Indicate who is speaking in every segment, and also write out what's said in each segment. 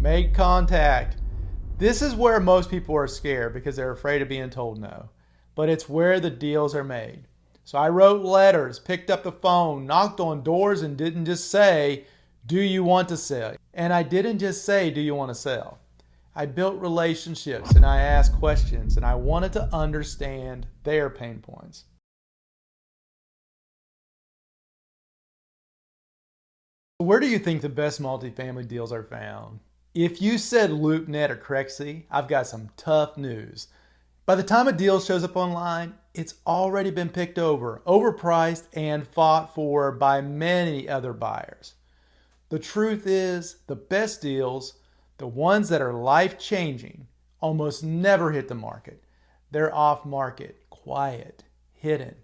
Speaker 1: Make contact. This is where most people are scared because they're afraid of being told no. But it's where the deals are made. So I wrote letters, picked up the phone, knocked on doors, and didn't just say, do you want to sell? And I didn't just say, do you want to sell? I built relationships and I asked questions and I wanted to understand their pain points. Where do you think the best multifamily deals are found? If you said LoopNet or Crexy, I've got some tough news. By the time a deal shows up online, it's already been picked over, overpriced, and fought for by many other buyers. The truth is, the best deals, the ones that are life-changing, almost never hit the market. They're off-market, quiet, hidden.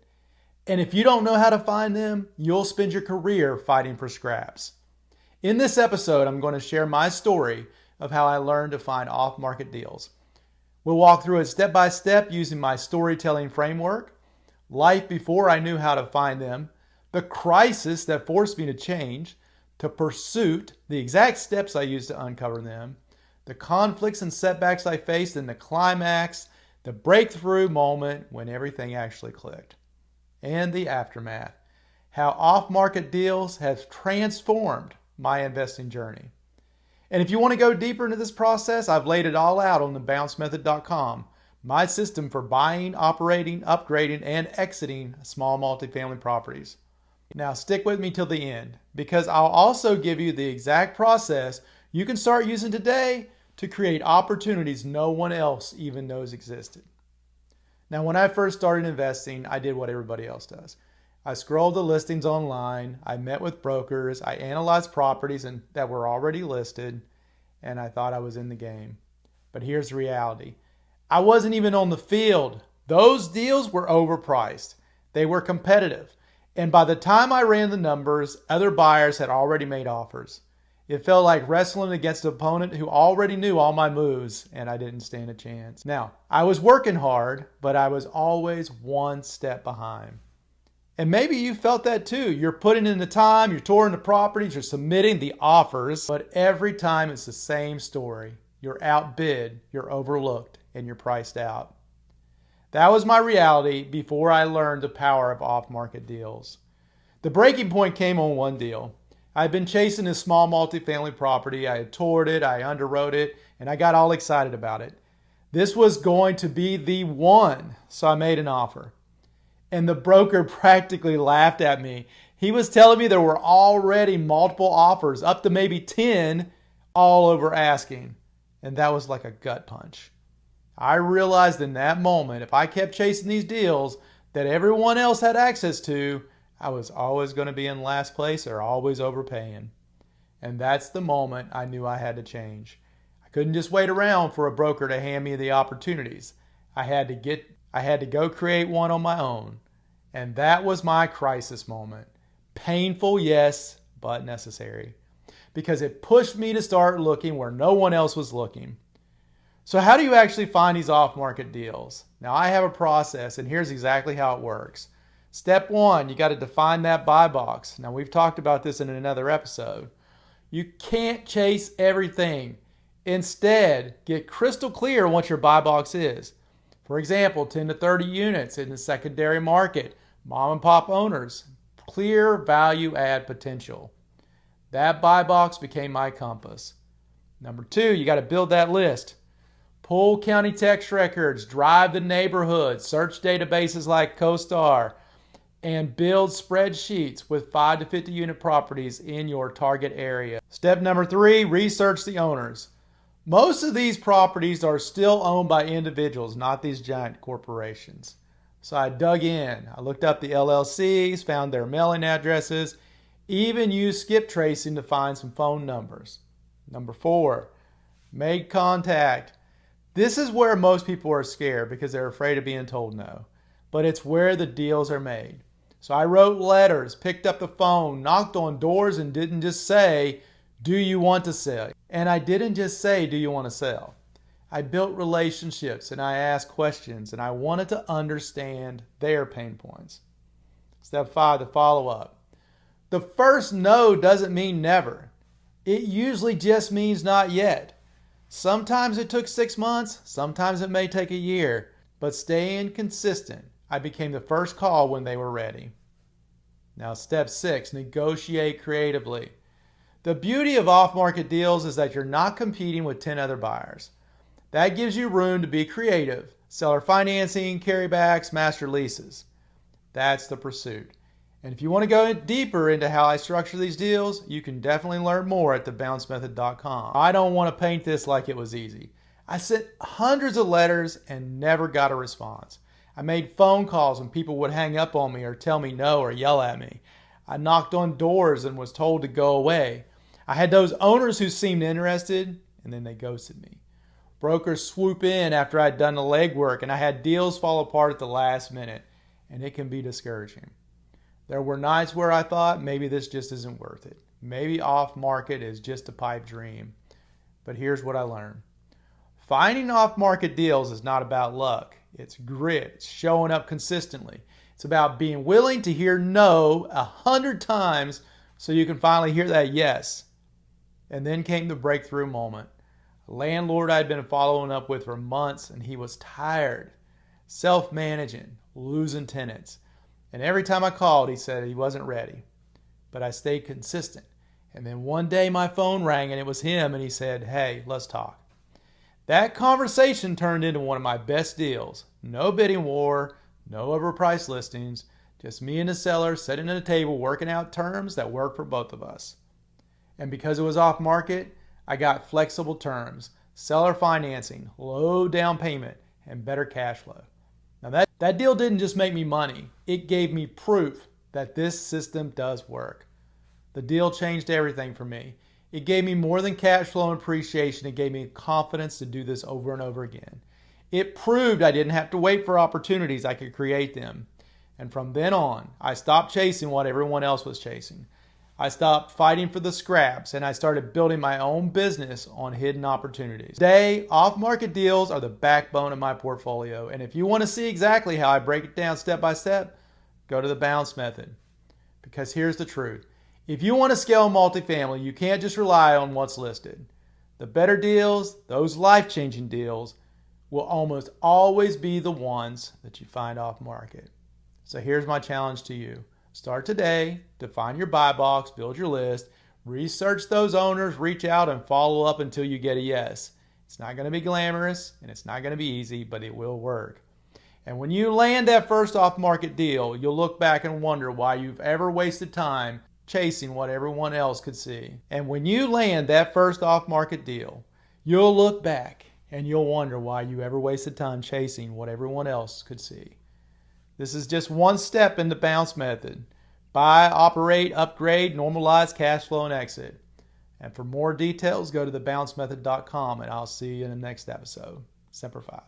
Speaker 1: And if you don't know how to find them, you'll spend your career fighting for scraps. In this episode, I'm going to share my story of how I learned to find off-market deals. We'll walk through it step by step using my storytelling framework, life before I knew how to find them, the crisis that forced me to change, to pursuit, the exact steps I used to uncover them, the conflicts and setbacks I faced, and the climax, the breakthrough moment when everything actually clicked, and the aftermath, how off-market deals have transformed my investing journey. And if you want to go deeper into this process, I've laid it all out on thebouncemethod.com, my system for buying, operating, upgrading, and exiting small multifamily properties. Now stick with me till the end, because I'll also give you the exact process you can start using today to create opportunities no one else even knows existed. Now, when I first started investing, I did what everybody else does. I scrolled the listings online, I met with brokers, I analyzed properties that were already listed, and I thought I was in the game. But here's the reality. I wasn't even on the field. Those deals were overpriced. They were competitive. And by the time I ran the numbers, other buyers had already made offers. It felt like wrestling against an opponent who already knew all my moves, and I didn't stand a chance. Now, I was working hard, but I was always one step behind. And maybe you felt that too. You're putting in the time, you're touring the properties, you're submitting the offers, but every time it's the same story. You're outbid, you're overlooked, and you're priced out. That was my reality before I learned the power of off-market deals. The breaking point came on one deal. I had been chasing this small multifamily property. I had toured it, I underwrote it, and I got all excited about it. This was going to be the one, so I made an offer. And the broker practically laughed at me. He was telling me there were already multiple offers, up to maybe 10, all over asking. And that was like a gut punch. I realized in that moment, if I kept chasing these deals that everyone else had access to, I was always going to be in last place or always overpaying. And that's the moment I knew I had to change. I couldn't just wait around for a broker to hand me the opportunities. I had to go create one on my own. And that was my crisis moment. Painful, yes, but necessary. Because it pushed me to start looking where no one else was looking. So how do you actually find these off-market deals? Now I have a process, and here's exactly how it works. Step 1, you got to define that buy box. Now we've talked about this in another episode. You can't chase everything. Instead, get crystal clear on what your buy box is. For example, 10 to 30 units in the secondary market, mom and pop owners, clear value add potential. That buy box became my compass. Number 2, you got to build that list. Pull county tax records, drive the neighborhood, search databases like CoStar, and build spreadsheets with 5 to 50 unit properties in your target area. Step number 3, research the owners. Most of these properties are still owned by individuals, not these giant corporations. So I dug in. I looked up the LLCs, found their mailing addresses, even used skip tracing to find some phone numbers. Number 4, make contact. This is where most people are scared because they're afraid of being told no. But it's where the deals are made. So I wrote letters, picked up the phone, knocked on doors, and didn't just say, do you want to sell? And I didn't just say, do you want to sell? I built relationships and I asked questions and I wanted to understand their pain points. Step 5, the follow-up. The first no doesn't mean never. It usually just means not yet. Sometimes it took 6 months, sometimes it may take a year, but staying consistent, I became the first call when they were ready. Now, step 6, negotiate creatively. The beauty of off-market deals is that you're not competing with 10 other buyers. That gives you room to be creative. Seller financing, carrybacks, master leases. That's the pursuit. And if you want to go deeper into how I structure these deals, you can definitely learn more at thebouncemethod.com. I don't want to paint this like it was easy. I sent hundreds of letters and never got a response. I made phone calls when people would hang up on me or tell me no or yell at me. I knocked on doors and was told to go away. I had those owners who seemed interested and then they ghosted me. Brokers swoop in after I'd done the legwork, and I had deals fall apart at the last minute, and it can be discouraging. There were nights where I thought maybe this just isn't worth it. Maybe off market is just a pipe dream. But here's what I learned. Finding off market deals is not about luck. It's grit. It's showing up consistently. It's about being willing to hear no 100 times so you can finally hear that yes. And then came the breakthrough moment. A landlord I'd been following up with for months, and he was tired, self-managing, losing tenants. And every time I called, he said he wasn't ready. But I stayed consistent. And then one day my phone rang, and it was him, and he said, "Hey, let's talk." That conversation turned into one of my best deals. No bidding war, no overpriced listings, just me and the seller sitting at a table working out terms that work for both of us. And because it was off market, I got flexible terms, seller financing, low down payment, and better cash flow. Now that deal didn't just make me money. It gave me proof that this system does work. The deal changed everything for me. It gave me more than cash flow and appreciation. It gave me confidence to do this over and over again. It proved I didn't have to wait for opportunities. I could create them. And from then on, I stopped chasing what everyone else was chasing. I stopped fighting for the scraps, and I started building my own business on hidden opportunities. Today, off-market deals are the backbone of my portfolio, and if you want to see exactly how I break it down step by step, go to the Bounce Method. Because here's the truth. If you want to scale multifamily, you can't just rely on what's listed. The better deals, those life-changing deals, will almost always be the ones that you find off-market. So here's my challenge to you. Start today, define your buy box, build your list, research those owners, reach out and follow up until you get a yes. It's not going to be glamorous and it's not going to be easy, but it will work. And when you land that first off-market deal, you'll look back and wonder why you've ever wasted time chasing what everyone else could see. And when you land that first off-market deal, you'll look back and you'll wonder why you ever wasted time chasing what everyone else could see. This is just one step in the Bounce Method. Buy, operate, upgrade, normalize, cash flow, and exit. And for more details, go to thebouncemethod.com, and I'll see you in the next episode. Semper Fi.